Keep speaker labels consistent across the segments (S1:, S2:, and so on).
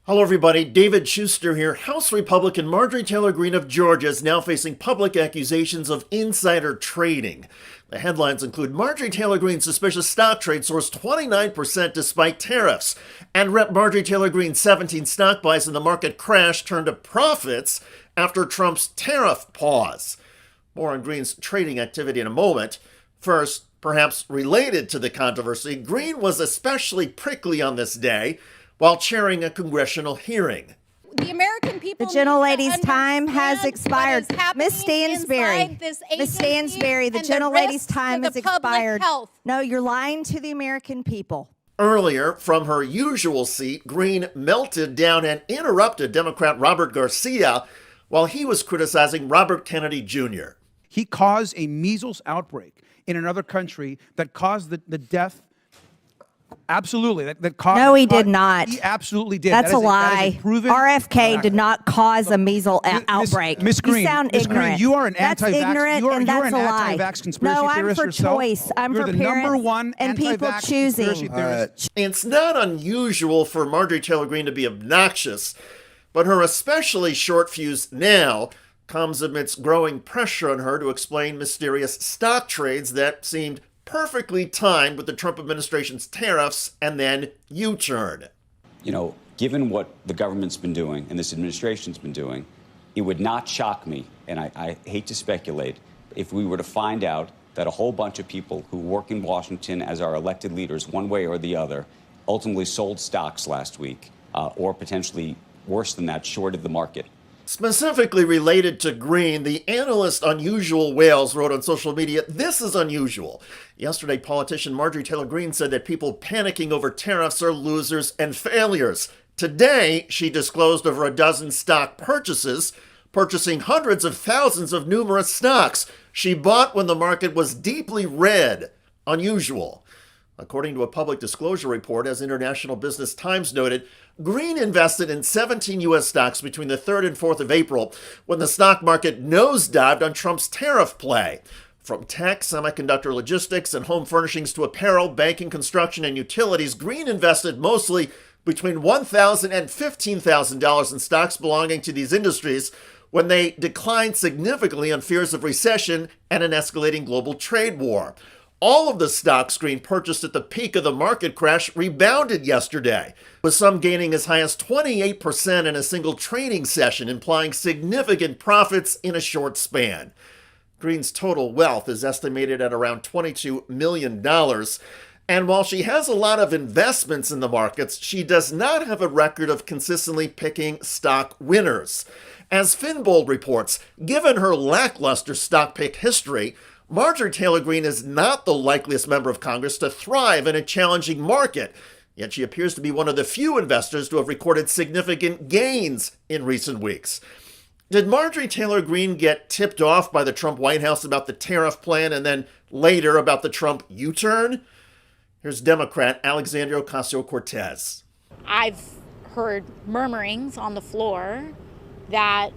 S1: Hello, everybody. David Schuster here. House Republican Marjorie Taylor Greene of Georgia is now facing public accusations of insider trading. The headlines include Marjorie Taylor Greene's suspicious stock trade soars 29% despite tariffs, and Rep. Marjorie Taylor Greene's 17 stock buys in the market crash turned to profits after Trump's tariff pause. More on Greene's trading activity in a moment. First, perhaps related to the controversy, Greene was especially prickly on this day while chairing a congressional hearing.
S2: The American people.
S3: The gentlelady's time has expired. Miss Stansberry. Miss Stansberry, the gentlelady's time has expired. No, you're lying to the American people.
S1: Earlier, from her usual seat, Greene melted down and interrupted Democrat Robert Garcia while he was criticizing Robert Kennedy Jr.
S4: He caused a measles outbreak in another country that caused the death. Absolutely. That caused.
S3: No, he did not.
S4: He absolutely did.
S3: That's a lie.
S4: That is proven.
S3: RFK did not cause a measles outbreak.
S4: Miss Greene,
S3: you sound ignorant.
S4: Green, you are an
S3: that's
S4: anti-vax.
S3: Ignorant,
S4: you're
S3: and that's
S4: an
S3: a lie.
S4: anti-vax conspiracy
S3: no, I'm
S4: theorist
S3: for
S4: yourself.
S3: choice. I'm
S4: you're
S3: for
S4: the
S3: parents
S4: number one
S3: and people choosing.
S1: It's not unusual for Marjorie Taylor Greene to be obnoxious, but her especially short fuse now comes amidst growing pressure on her to explain mysterious stock trades that seemed perfectly timed with the Trump administration's tariffs and then U-turn.
S5: You know, given what the government's been doing and this administration's been doing, it would not shock me, and I hate to speculate, if we were to find out that a whole bunch of people who work in Washington as our elected leaders, one way or the other, ultimately sold stocks last week, or potentially worse than that, shorted the market.
S1: Specifically related to Greene, the analyst Unusual Whales wrote on social media, "This is unusual." Yesterday, politician Marjorie Taylor Greene said that people panicking over tariffs are losers and failures. Today, she disclosed over a dozen stock purchases, purchasing hundreds of thousands of numerous stocks she bought when the market was deeply red. Unusual. According to a public disclosure report, as International Business Times noted, Greene invested in 17 U.S. stocks between the 3rd and 4th of April when the stock market nosedived on Trump's tariff play. From tech, semiconductor logistics, and home furnishings to apparel, banking, construction, and utilities, Greene invested mostly between $1,000 and $15,000 in stocks belonging to these industries when they declined significantly on fears of recession and an escalating global trade war. All of the stocks Greene purchased at the peak of the market crash rebounded yesterday, with some gaining as high as 28% in a single trading session, implying significant profits in a short span. Greene's total wealth is estimated at around $22 million. And while she has a lot of investments in the markets, she does not have a record of consistently picking stock winners. As Finbold reports, given her lackluster stock pick history, Marjorie Taylor Greene is not the likeliest member of Congress to thrive in a challenging market, yet she appears to be one of the few investors to have recorded significant gains in recent weeks. Did Marjorie Taylor Greene get tipped off by the Trump White House about the tariff plan and then later about the Trump U-turn? Here's Democrat Alexandria Ocasio-Cortez.
S2: I've heard murmurings on the floor that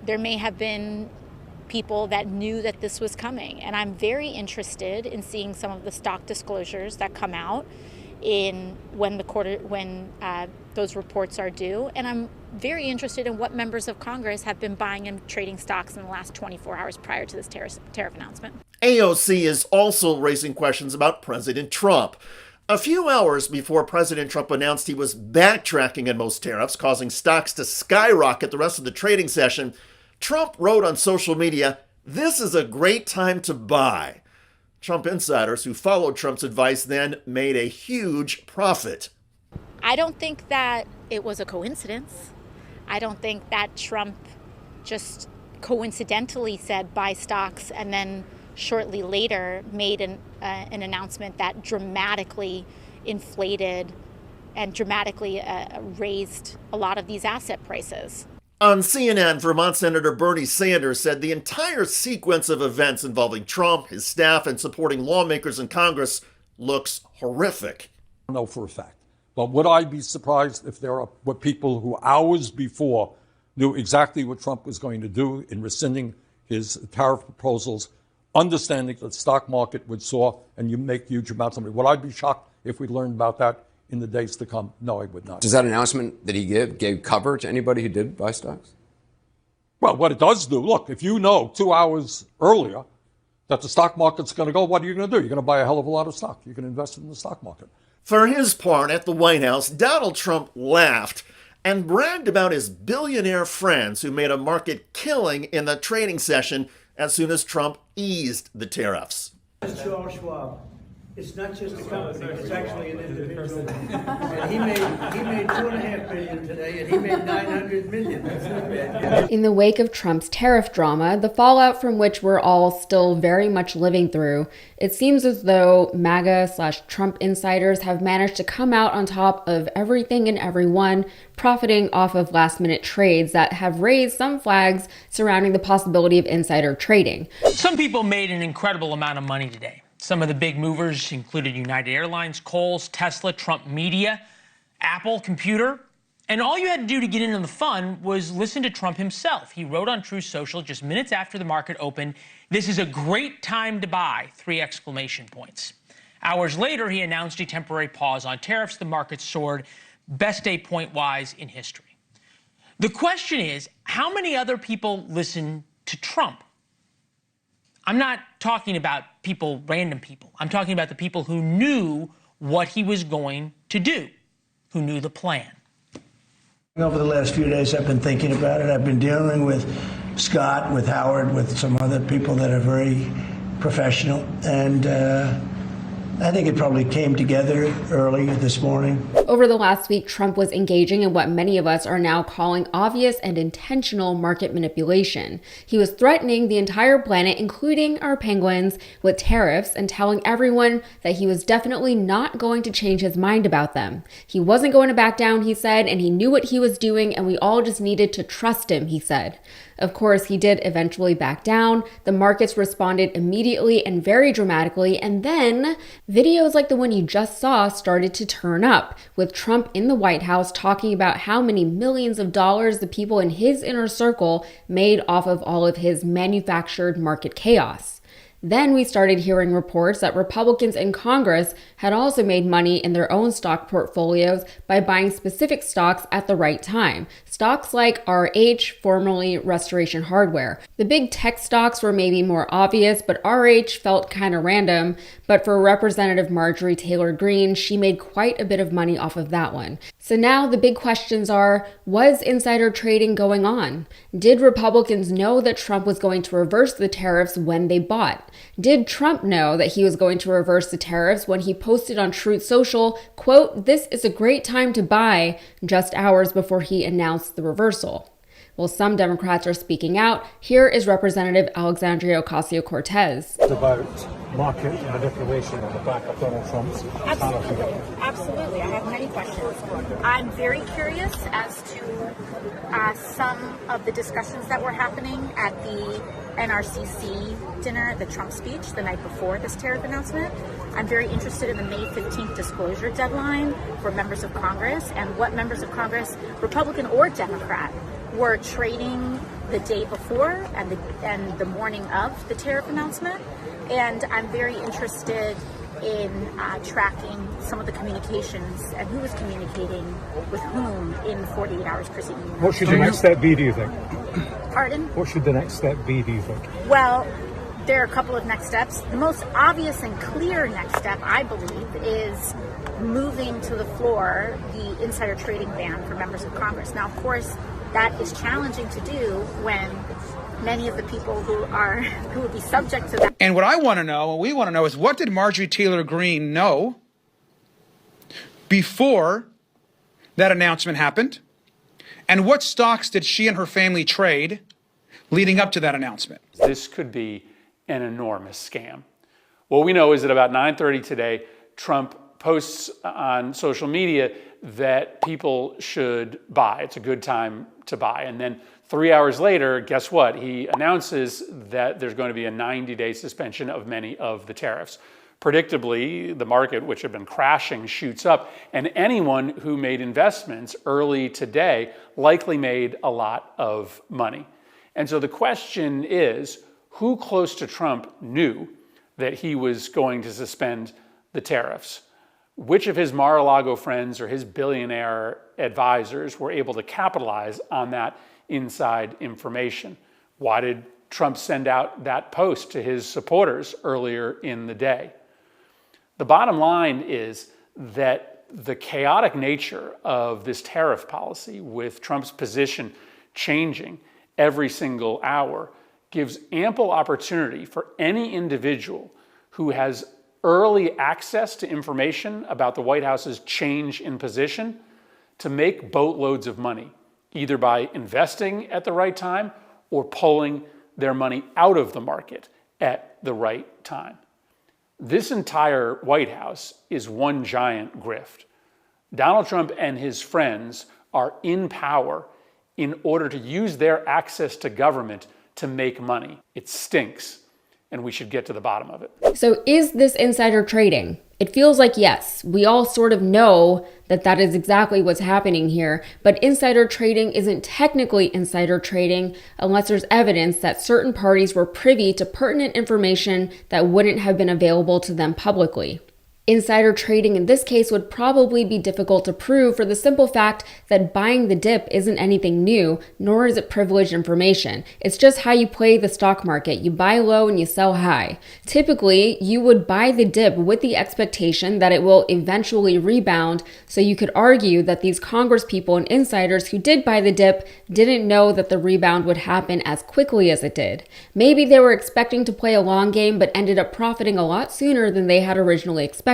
S2: there may have been people that knew that this was coming. And I'm very interested in seeing some of the stock disclosures that come out in when those reports are due. And I'm very interested in what members of Congress have been buying and trading stocks in the last 24 hours prior to this tariff announcement.
S1: AOC is also raising questions about President Trump. A few hours before President Trump announced he was backtracking on most tariffs, causing stocks to skyrocket the rest of the trading session, Trump wrote on social media, "This is a great time to buy." Trump insiders who followed Trump's advice then made a huge profit.
S2: I don't think that it was a coincidence. I don't think that Trump just coincidentally said buy stocks and then shortly later made an announcement that dramatically inflated and dramatically raised a lot of these asset prices.
S1: On CNN, Vermont Senator Bernie Sanders said the entire sequence of events involving Trump, his staff, and supporting lawmakers in Congress looks horrific.
S6: I don't know for a fact. But would I be surprised if there were people who hours before knew exactly what Trump was going to do in rescinding his tariff proposals, understanding that the stock market would soar and you make huge amounts of money? Would I be shocked if we learned about that in the days to come? No, I would not.
S7: Does that announcement that he gave cover to anybody who did buy stocks?
S6: Well, what it does do, look, if you know 2 hours earlier that the stock market's going to go, what are you going to do? You're going to buy a hell of a lot of stock. You can invest in the stock market.
S1: For his part, at the White House, Donald Trump laughed and bragged about his billionaire friends who made a market killing in the trading session as soon as Trump eased the tariffs.
S8: Charles Schwab. It's not just a company, it's actually an individual. And he made $2.5 billion today, and he made $900 million. That's not bad.
S9: In the wake of Trump's tariff drama, the fallout from which we're all still very much living through, it seems as though MAGA/Trump insiders have managed to come out on top of everything and everyone, profiting off of last-minute trades that have raised some flags surrounding the possibility of insider trading.
S10: Some people made an incredible amount of money today. Some of the big movers included United Airlines, Kohl's, Tesla, Trump Media, Apple Computer. And all you had to do to get in on the fun was listen to Trump himself. He wrote on Truth Social just minutes after the market opened, "This is a great time to buy," 3 exclamation points. Hours later, he announced a temporary pause on tariffs. The market soared, best day point-wise in history. The question is, how many other people listen to Trump? I'm not talking about people, random people. I'm talking about the people who knew what he was going to do, who knew the plan.
S8: Over the last few days, I've been thinking about it. I've been dealing with Scott, with Howard, with some other people that are very professional. And I think it probably came together early this morning.
S9: Over the last week, Trump was engaging in what many of us are now calling obvious and intentional market manipulation. He was threatening the entire planet, including our penguins, with tariffs and telling everyone that he was definitely not going to change his mind about them. He wasn't going to back down, he said, and he knew what he was doing, and we all just needed to trust him, he said. Of course, he did eventually back down. The markets responded immediately and very dramatically, and then videos like the one you just saw started to turn up, with Trump in the White House talking about how many millions of dollars the people in his inner circle made off of all of his manufactured market chaos. Then we started hearing reports that Republicans in Congress had also made money in their own stock portfolios by buying specific stocks at the right time. Stocks like RH, formerly Restoration Hardware. The big tech stocks were maybe more obvious, but RH felt kind of random. But for Representative Marjorie Taylor Greene, she made quite a bit of money off of that one. So now the big questions are, was insider trading going on? Did Republicans know that Trump was going to reverse the tariffs when they bought? Did Trump know that he was going to reverse the tariffs when he posted on Truth Social, quote, "This is a great time to buy," just hours before he announced the reversal? Well, some Democrats are speaking out. Here is Representative Alexandria Ocasio-Cortez.
S11: It's about market manipulation on the back of Donald Trump's tariff.
S2: Absolutely. I have many questions. I'm very curious as to some of the discussions that were happening at the NRCC dinner, the Trump speech the night before this tariff announcement. I'm very interested in the May 15th disclosure deadline for members of Congress and what members of Congress, Republican or Democrat, were trading the day before and the morning of the tariff announcement. And I'm very interested in tracking some of the communications and who was communicating with whom in 48 hours preceding.
S11: What should the next step be, do you think?
S2: Pardon?
S11: What should the next step be, do you think?
S2: Well, there are a couple of next steps. The most obvious and clear next step, I believe, is moving to the floor the insider trading ban for members of Congress. Now, of course, that is challenging to do when many of the people who would be subject to that.
S4: And what I want to know, what we want to know, is what did Marjorie Taylor Greene know before that announcement happened? And what stocks did she and her family trade leading up to that announcement?
S12: This could be an enormous scam. What we know is that about 9:30 today, Trump posts on social media that people should buy. It's a good time to buy. And then 3 hours later, guess what? He announces that there's going to be a 90-day suspension of many of the tariffs. Predictably, the market, which had been crashing, shoots up, and anyone who made investments early today likely made a lot of money. And so the question is, who close to Trump knew that he was going to suspend the tariffs? Which of his Mar-a-Lago friends or his billionaire advisors were able to capitalize on that inside information? Why did Trump send out that post to his supporters earlier in the day? The bottom line is that the chaotic nature of this tariff policy, with Trump's position changing every single hour, gives ample opportunity for any individual who has early access to information about the White House's change in position to make boatloads of money, either by investing at the right time or pulling their money out of the market at the right time. This entire White House is one giant grift. Donald Trump and his friends are in power in order to use their access to government to make money. It stinks, and we should get to the bottom of it.
S9: So is this insider trading? It feels like yes. We all sort of know that that is exactly what's happening here, but insider trading isn't technically insider trading unless there's evidence that certain parties were privy to pertinent information that wouldn't have been available to them publicly. Insider trading in this case would probably be difficult to prove for the simple fact that buying the dip isn't anything new, nor is it privileged information. It's just how you play the stock market. You buy low and you sell high. Typically, you would buy the dip with the expectation that it will eventually rebound, so you could argue that these congresspeople and insiders who did buy the dip didn't know that the rebound would happen as quickly as it did. Maybe they were expecting to play a long game but ended up profiting a lot sooner than they had originally expected.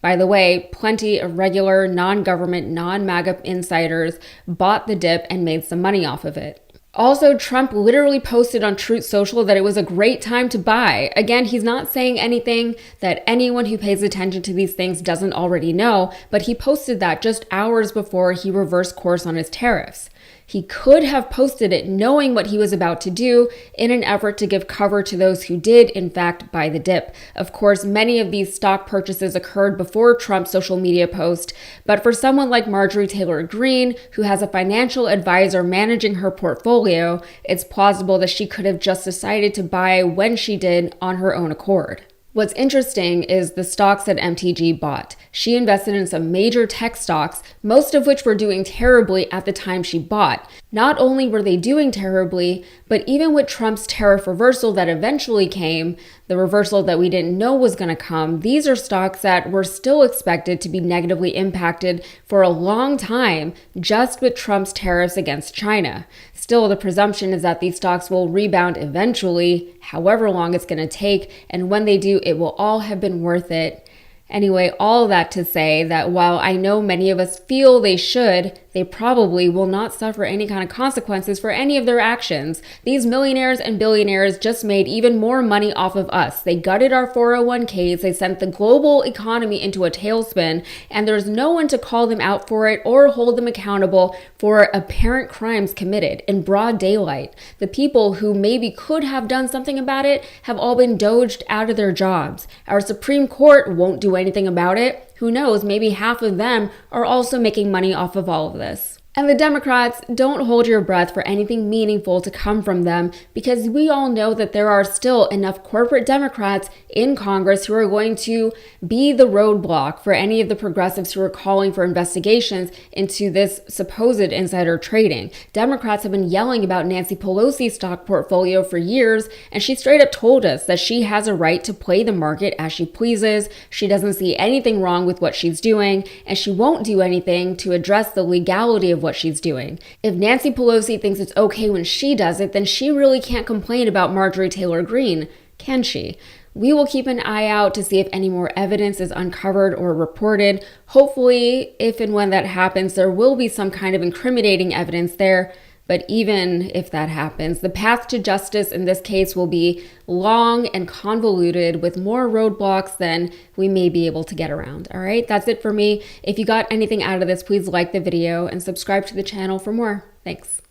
S9: By the way, plenty of regular, non-government, non-MAGA insiders bought the dip and made some money off of it. Also, Trump literally posted on Truth Social that it was a great time to buy. Again, he's not saying anything that anyone who pays attention to these things doesn't already know, but he posted that just hours before he reversed course on his tariffs. He could have posted it knowing what he was about to do in an effort to give cover to those who did, in fact, buy the dip. Of course, many of these stock purchases occurred before Trump's social media post, but for someone like Marjorie Taylor Greene, who has a financial advisor managing her portfolio, it's plausible that she could have just decided to buy when she did on her own accord. What's interesting is the stocks that MTG bought. She invested in some major tech stocks, most of which were doing terribly at the time she bought. Not only were they doing terribly, but even with Trump's tariff reversal that eventually came, the reversal that we didn't know was going to come, these are stocks that were still expected to be negatively impacted for a long time just with Trump's tariffs against China. Still, the presumption is that these stocks will rebound eventually, however long it's going to take, and when they do, it will all have been worth it. Anyway, all that to say that while I know many of us feel they should, they probably will not suffer any kind of consequences for any of their actions. These millionaires and billionaires just made even more money off of us. They gutted our 401ks, they sent the global economy into a tailspin, and there's no one to call them out for it or hold them accountable for apparent crimes committed in broad daylight. The people who maybe could have done something about it have all been doged out of their jobs. Our Supreme Court won't do anything about it. Who knows, maybe half of them are also making money off of all of this. And the Democrats, don't hold your breath for anything meaningful to come from them, because we all know that there are still enough corporate Democrats in Congress who are going to be the roadblock for any of the progressives who are calling for investigations into this supposed insider trading. Democrats have been yelling about Nancy Pelosi's stock portfolio for years, and she straight up told us that she has a right to play the market as she pleases. She doesn't see anything wrong with what she's doing, and she won't do anything to address the legality of what she's doing. If Nancy Pelosi thinks it's okay when she does it, then she really can't complain about Marjorie Taylor Greene, can she? We will keep an eye out to see if any more evidence is uncovered or reported. Hopefully, if and when that happens, there will be some kind of incriminating evidence there. But even if that happens, the path to justice in this case will be long and convoluted with more roadblocks than we may be able to get around. All right, that's it for me. If you got anything out of this, please like the video and subscribe to the channel for more. Thanks.